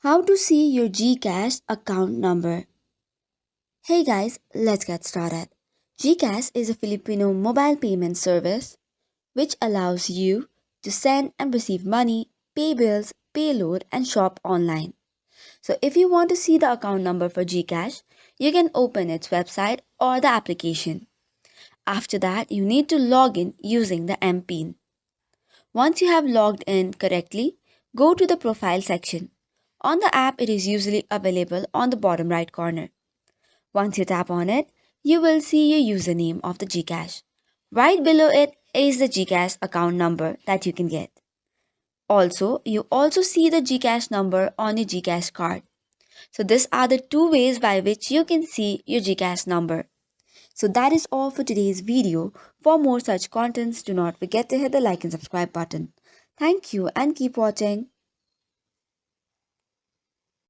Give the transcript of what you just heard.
How to see your GCash account number. Hey guys, let's get started. GCash is a Filipino mobile payment service which allows you to send and receive money, pay bills, pay load, and shop online. So if you want to see the account number for GCash, you can open its website or the application. After that, you need to log in using the MPIN. Once you have logged in correctly, go to the profile section. On the app, it is usually available on the bottom right corner. Once you tap on it, you will see your username of the GCash. Right below it is the GCash account number that you can get. Also, you also see the GCash number on your GCash card. So these are the two ways by which you can see your GCash number. So that is all for today's video. For more such contents, do not forget to hit the like and subscribe button. Thank you and keep watching.